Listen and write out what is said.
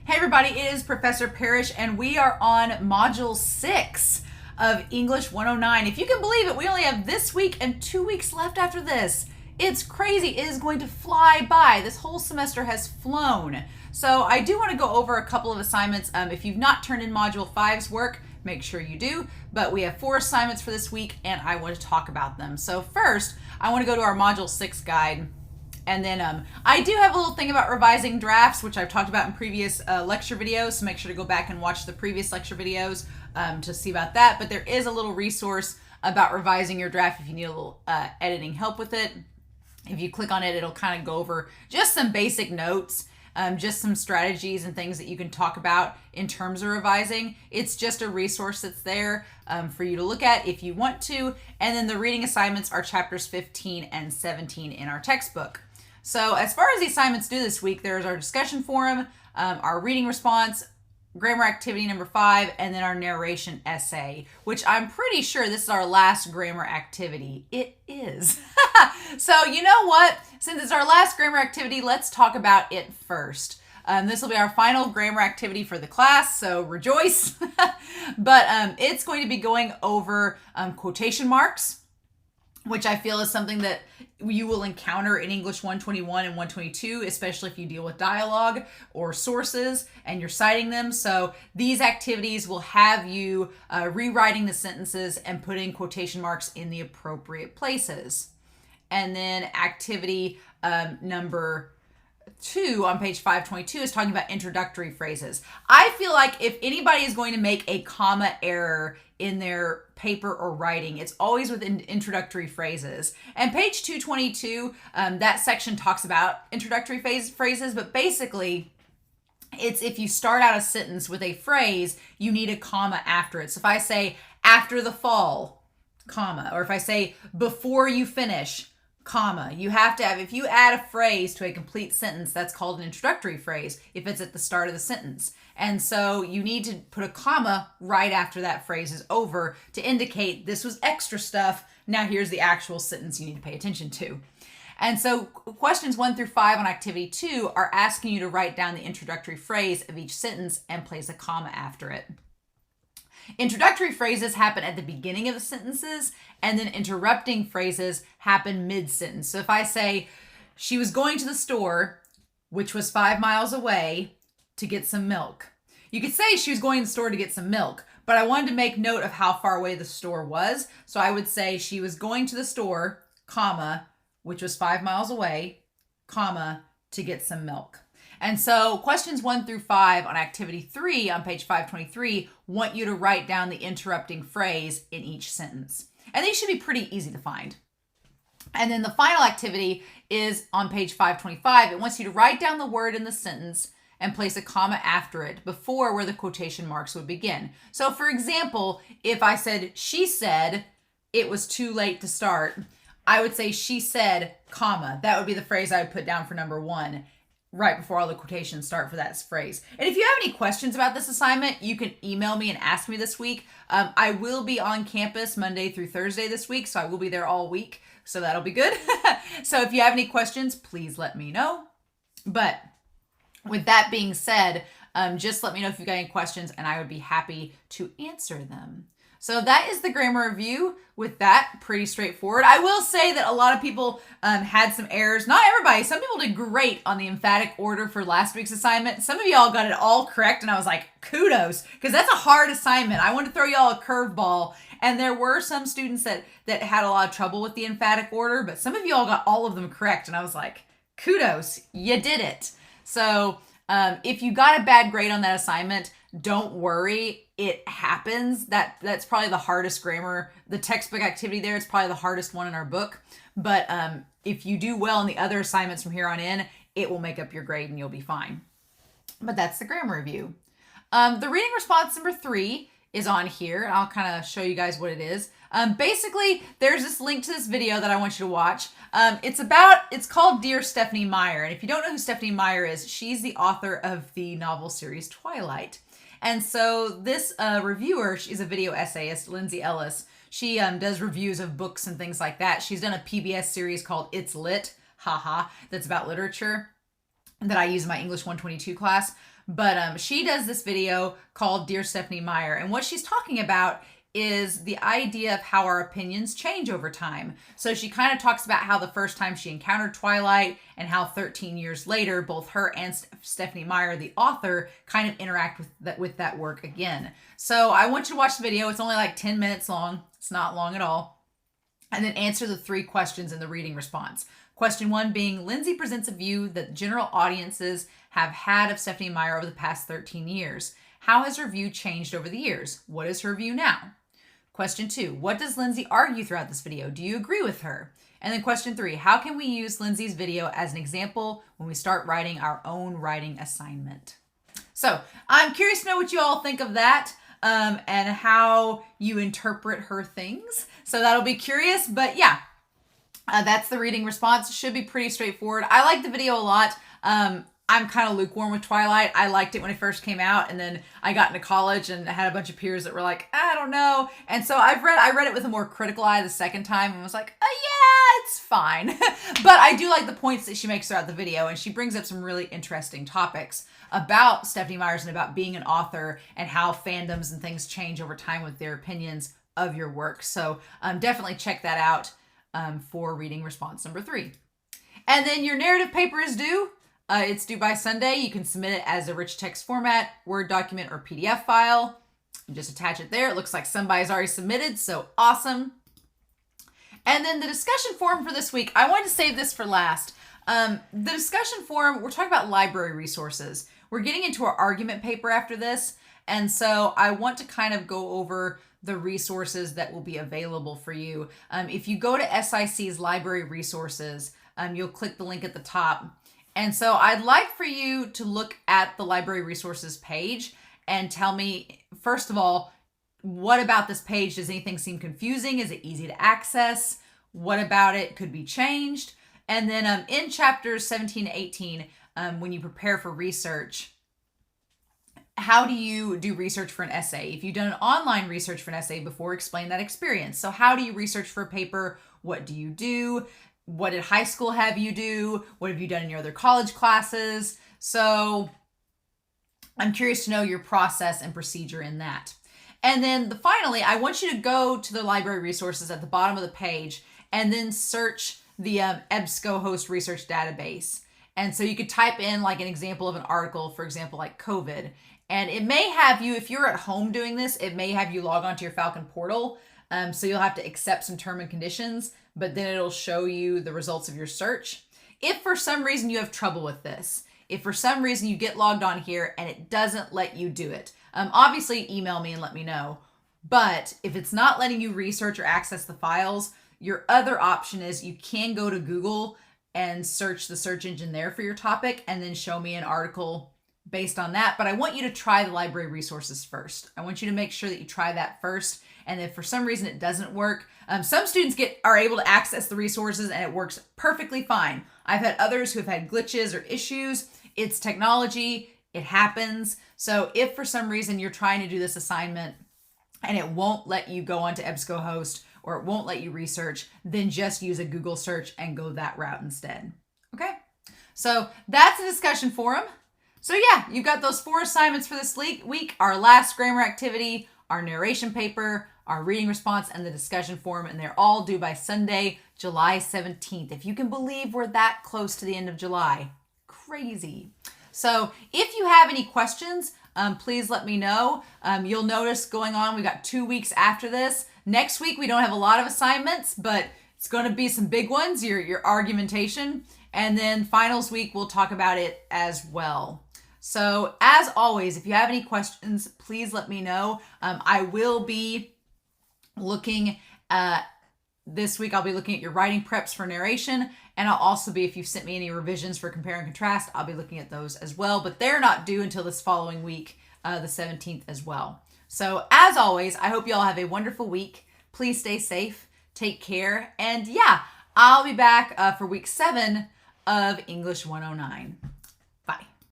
Hey everybody, it is Professor Parish and we are on Module 6 of English 109. If you can believe it, we only have this week and 2 weeks left after this. It's crazy. It is going to fly by. This whole semester has flown. So I do want to go over a couple of assignments. If you've not turned in Module 5's work, make sure you do. But we have 4 assignments for this week and I want to talk about them. So first, I want to go to our Module 6 guide. And then I do have a little thing about revising drafts, which I've talked about in previous lecture videos. So make sure to go back and watch the previous lecture videos to see about that. But there is a little resource about revising your draft if you need a little editing help with it. If you click on it, it'll kind of go over just some basic notes, just some strategies and things that you can talk about in terms of revising. It's just a resource that's there for you to look at if you want to. And then the reading assignments are chapters 15 and 17 in our textbook. So as far as the assignments due this week, there's our discussion forum, our reading response, grammar activity number 5, and then our narration essay, which I'm pretty sure this is our last grammar activity. It is. So you know what? Since it's our last grammar activity, let's talk about it first. This will be our final grammar activity for the class, so rejoice. But it's going to be going over quotation marks, which I feel is something that you will encounter in English 121 and 122, especially if you deal with dialogue or sources and you're citing them. So these activities will have you rewriting the sentences and putting quotation marks in the appropriate places. And then activity number 2 on page 522 is talking about introductory phrases. I feel like if anybody is going to make a comma error in their paper or writing, it's always with introductory phrases. And page 222, that section talks about introductory phrases, but basically it's if you start out a sentence with a phrase, you need a comma after it. So if I say after the fall, comma, or if I say before you finish, comma, you have to have, if you add a phrase to a complete sentence, that's called an introductory phrase if it's at the start of the sentence. And so you need to put a comma right after that phrase is over to indicate this was extra stuff. Now here's the actual sentence you need to pay attention to. And so questions 1 through 5 on activity 2 are asking you to write down the introductory phrase of each sentence and place a comma after it. Introductory phrases happen at the beginning of the sentences, and then interrupting phrases happen mid-sentence. So if I say, she was going to the store, which was 5 miles away, to get some milk. You could say she was going to the store to get some milk, but I wanted to make note of how far away the store was. So I would say she was going to the store, comma, which was 5 miles away, comma, to get some milk. And so questions 1 through 5 on activity 3 on page 523 want you to write down the interrupting phrase in each sentence. And these should be pretty easy to find. And then the final activity is on page 525. It wants you to write down the word in the sentence and place a comma after it before where the quotation marks would begin. So for example, if I said, she said it was too late to start, I would say she said, comma. That would be the phrase I would put down for number 1. Right before all the quotations start for that phrase. And if you have any questions about this assignment, you can email me and ask me this week. I will be on campus Monday through Thursday this week, so I will be there all week. So that'll be good. So if you have any questions, please let me know. But with that being said, just let me know if you've got any questions and I would be happy to answer them. So that is the grammar review. With that, pretty straightforward. I will say that a lot of people had some errors. Not everybody. Some people did great on the emphatic order for last week's assignment. Some of y'all got it all correct, and I was like, kudos, because that's a hard assignment. I wanted to throw y'all a curveball, and there were some students that had a lot of trouble with the emphatic order, but some of y'all got all of them correct, and I was like, kudos, you did it. So if you got a bad grade on that assignment, don't worry, it happens. That's probably the hardest grammar. The textbook activity there is probably the hardest one in our book. But if you do well in the other assignments from here on in, it will make up your grade and you'll be fine. But that's the grammar review. The reading response number 3 is on here. I'll kind of show you guys what it is. Basically, there's this link to this video that I want you to watch. It's called Dear Stephanie Meyer. And if you don't know who Stephanie Meyer is, she's the author of the novel series Twilight. And so this reviewer, she's a video essayist, Lindsay Ellis. She does reviews of books and things like that. She's done a PBS series called It's Lit, haha, that's about literature. that I use in my English 122 class. But she does this video called Dear Stephanie Meyer. And what she's talking about is the idea of how our opinions change over time. So she kind of talks about how the first time she encountered Twilight and how 13 years later, both her and Stephanie Meyer, the author, kind of interact with that work again. So I want you to watch the video. It's only like 10 minutes long. It's not long at all. And then answer the 3 questions in the reading response. Question 1 being, Lindsay presents a view that general audiences have had of Stephanie Meyer over the past 13 years. How has her view changed over the years? What is her view now? Question 2, what does Lindsay argue throughout this video? Do you agree with her? And then question 3, how can we use Lindsay's video as an example when we start writing our own writing assignment? So I'm curious to know what you all think of that and how you interpret her things. So that'll be curious, but yeah. That's the reading response. It should be pretty straightforward. I like the video a lot. I'm kind of lukewarm with Twilight. I liked it when it first came out, and then I got into college and had a bunch of peers that were like, I don't know. And so I read it with a more critical eye the second time and was like, yeah, it's fine. But I do like the points that she makes throughout the video, and she brings up some really interesting topics about Stephanie Myers and about being an author and how fandoms and things change over time with their opinions of your work. So definitely check that out for reading response number 3. And then your narrative paper is due. It's due by Sunday. You can submit it as a rich text format, Word document, or PDF file. You just attach it there. It looks like somebody's already submitted, so awesome. And then the discussion forum for this week, I wanted to save this for last. The discussion forum, we're talking about library resources. We're getting into our argument paper after this, and so I want to kind of go over the resources that will be available for you. If you go to SIC's library resources, you'll click the link at the top. And so I'd like for you to look at the library resources page and tell me, first of all, what about this page? Does anything seem confusing? Is it easy to access? What about it could be changed? And then in chapters 17 to 18, when you prepare for research, how do you do research for an essay? If you've done an online research for an essay before, explain that experience. So how do you research for a paper? What do you do? What did high school have you do? What have you done in your other college classes? So I'm curious to know your process and procedure in that. And then finally, I want you to go to the library resources at the bottom of the page and then search the EBSCOhost research database. And so you could type in like an example of an article, for example, like COVID. And it may have you, if you're at home doing this, it may have you log onto your Falcon portal. So you'll have to accept some term and conditions, but then it'll show you the results of your search. If for some reason you have trouble with this, if for some reason you get logged on here and it doesn't let you do it, obviously email me and let me know. But if it's not letting you research or access the files, your other option is you can go to Google and search the search engine there for your topic and then show me an article based on that. But I want you to try the library resources first. I want you to make sure that you try that first. And if for some reason it doesn't work, some students are able to access the resources and it works perfectly fine. I've had others who have had glitches or issues. It's technology. It happens. So if for some reason you're trying to do this assignment and it won't let you go onto EBSCOhost or it won't let you research, then just use a Google search and go that route instead. Okay? So that's a discussion forum. So yeah, you've got those 4 assignments for this week, our last grammar activity, our narration paper, our reading response, and the discussion forum, and they're all due by Sunday, July 17th. If you can believe we're that close to the end of July. Crazy. So if you have any questions, please let me know. You'll notice going on, we got 2 weeks after this. Next week, we don't have a lot of assignments, but it's going to be some big ones, your argumentation. And then finals week, we'll talk about it as well. So as always, if you have any questions, please let me know. I will be looking at this week. I'll be looking at your writing preps for narration. And I'll also be, if you've sent me any revisions for compare and contrast, I'll be looking at those as well. But they're not due until this following week, the 17th as well. So as always, I hope you all have a wonderful week. Please stay safe, take care. And yeah, I'll be back for week 7 of English 109.